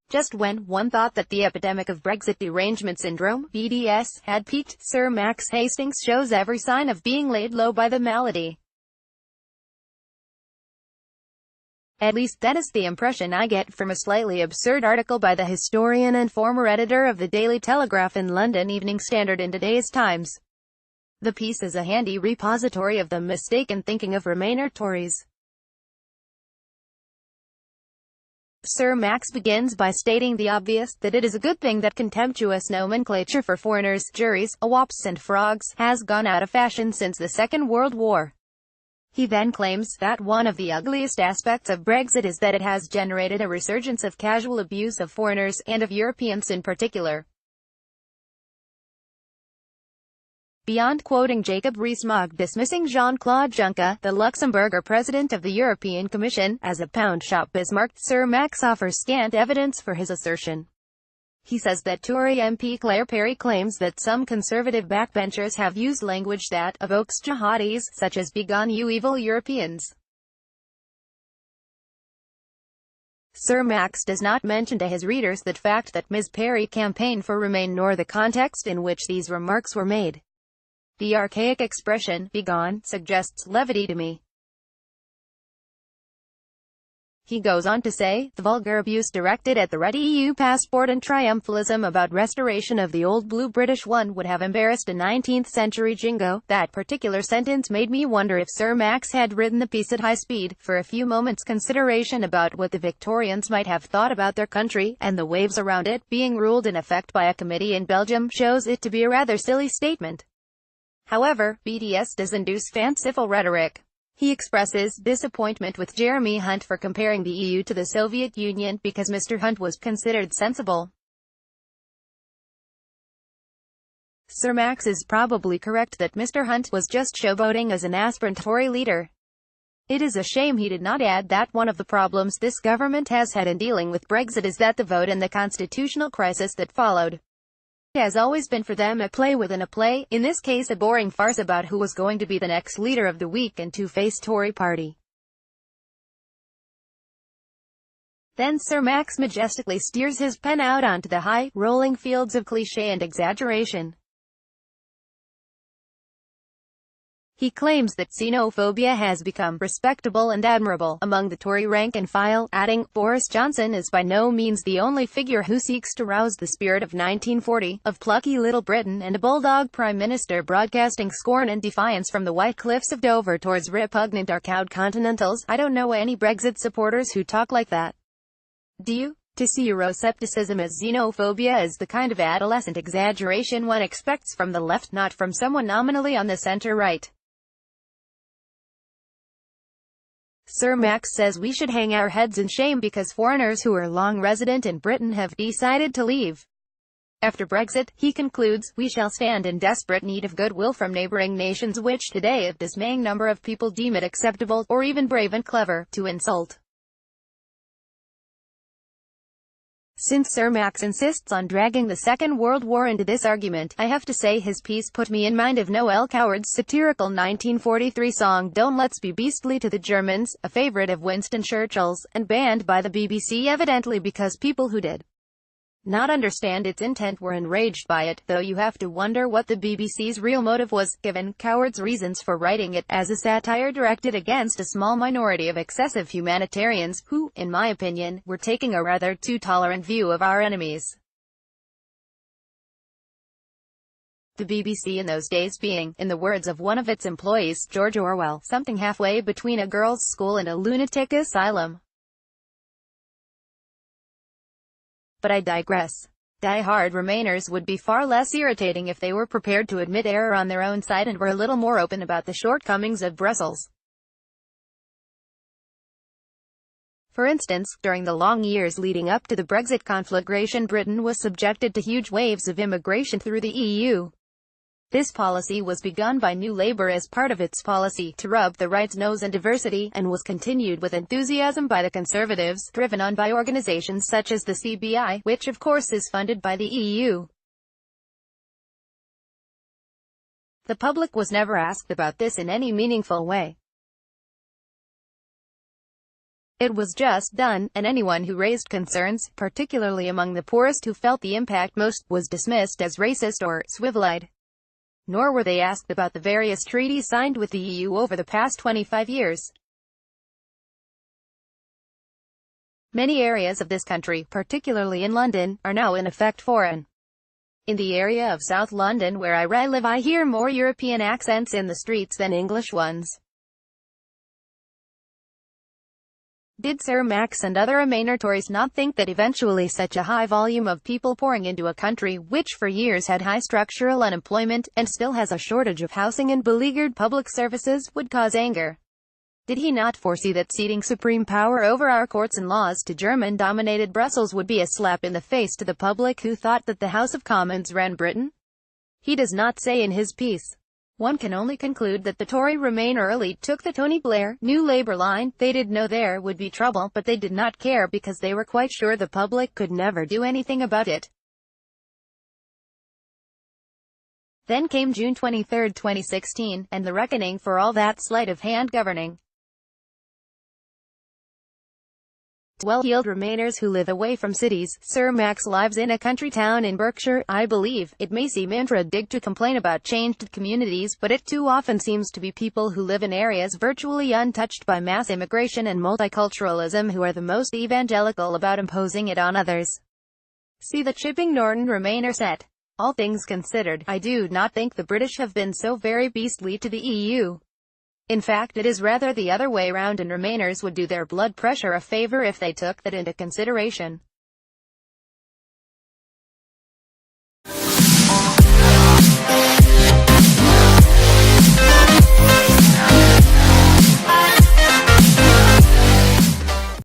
Just when one thought that the epidemic of Brexit Derangement Syndrome, BDS, had peaked, Sir Max Hastings shows every sign of being laid low by the malady. At least that is the impression I get from a slightly absurd article by the historian and former editor of the Daily Telegraph and London Evening Standard in today's Times. The piece is a handy repository of the mistaken thinking of Remainer Tories. Sir Max begins by stating the obvious, that it is a good thing that contemptuous nomenclature for foreigners, juries, awops and frogs, has gone out of fashion since the Second World War. He then claims that one of the ugliest aspects of Brexit is that it has generated a resurgence of casual abuse of foreigners, and of Europeans in particular. Beyond quoting Jacob Rees-Mogg dismissing Jean-Claude Juncker, the Luxembourger president of the European Commission, as a pound-shop Bismarck, Sir Max offers scant evidence for his assertion. He says that Tory MP Claire Perry claims that some conservative backbenchers have used language that evokes jihadis, such as "begone you evil Europeans." Sir Max does not mention to his readers the fact that Ms. Perry campaigned for Remain nor the context in which these remarks were made. The archaic expression, "begone," suggests levity to me. He goes on to say, the vulgar abuse directed at the red EU passport and triumphalism about restoration of the old blue British one would have embarrassed a 19th-century jingo. That particular sentence made me wonder if Sir Max had written the piece at high speed. For a few moments consideration about what the Victorians might have thought about their country, and the waves around it, being ruled in effect by a committee in Belgium, shows it to be a rather silly statement. However, BDS does induce fanciful rhetoric. He expresses disappointment with Jeremy Hunt for comparing the EU to the Soviet Union, because Mr. Hunt was considered sensible. Sir Max is probably correct that Mr. Hunt was just showboating as an aspirant Tory leader. It is a shame he did not add that one of the problems this government has had in dealing with Brexit is that the vote and the constitutional crisis that followed has always been for them a play within a play, in this case a boring farce about who was going to be the next leader of the weak and two-faced Tory party. Then Sir Max majestically steers his pen out onto the high, rolling fields of cliché and exaggeration. He claims that xenophobia has become respectable and admirable among the Tory rank and file, adding, Boris Johnson is by no means the only figure who seeks to rouse the spirit of 1940, of plucky little Britain and a bulldog prime minister broadcasting scorn and defiance from the white cliffs of Dover towards repugnant or cowed continentals. I don't know any Brexit supporters who talk like that. Do you? To see Euroscepticism as xenophobia is the kind of adolescent exaggeration one expects from the left, not from someone nominally on the centre-right. Sir Max says we should hang our heads in shame because foreigners who are long resident in Britain have decided to leave. After Brexit, he concludes, we shall stand in desperate need of goodwill from neighbouring nations which today a dismaying number of people deem it acceptable, or even brave and clever, to insult. Since Sir Max insists on dragging the Second World War into this argument, I have to say his piece put me in mind of Noel Coward's satirical 1943 song Don't Let's Be Beastly to the Germans, a favourite of Winston Churchill's, and banned by the BBC evidently because people who did not understand its intent were enraged by it, though you have to wonder what the BBC's real motive was, given Coward's reasons for writing it, as a satire directed against a small minority of excessive humanitarians, who, in my opinion, were taking a rather too tolerant view of our enemies. The BBC in those days being, in the words of one of its employees, George Orwell, something halfway between a girls' school and a lunatic asylum. But I digress. Die-hard Remainers would be far less irritating if they were prepared to admit error on their own side and were a little more open about the shortcomings of Brussels. For instance, during the long years leading up to the Brexit conflagration, Britain was subjected to huge waves of immigration through the EU. This policy was begun by New Labour as part of its policy to rub the right's nose in diversity, and was continued with enthusiasm by the Conservatives, driven on by organisations such as the CBI, which of course is funded by the EU. The public was never asked about this in any meaningful way. It was just done, and anyone who raised concerns, particularly among the poorest who felt the impact most, was dismissed as racist or swivel-eyed. Nor were they asked about the various treaties signed with the EU over the past 25 years. Many areas of this country, particularly in London, are now in effect foreign. In the area of South London where I live, I hear more European accents in the streets than English ones. Did Sir Max and other Remainer Tories not think that eventually such a high volume of people pouring into a country which for years had high structural unemployment, and still has a shortage of housing and beleaguered public services, would cause anger? Did he not foresee that ceding supreme power over our courts and laws to German-dominated Brussels would be a slap in the face to the public who thought that the House of Commons ran Britain? He does not say in his piece. One can only conclude that the Tory Remainer elite took the Tony Blair, New Labour line. They did know there would be trouble, but they did not care because they were quite sure the public could never do anything about it. Then came June 23, 2016, and the reckoning for all that sleight of hand governing. Well-heeled Remainers who live away from cities. Sir Max lives in a country town in Berkshire, I believe. It may seem infra-dig to complain about changed communities, but it too often seems to be people who live in areas virtually untouched by mass immigration and multiculturalism who are the most evangelical about imposing it on others. See the Chipping Norton Remainer set. All things considered, I do not think the British have been so very beastly to the EU. In fact, it is rather the other way round, and Remainers would do their blood pressure a favour if they took that into consideration.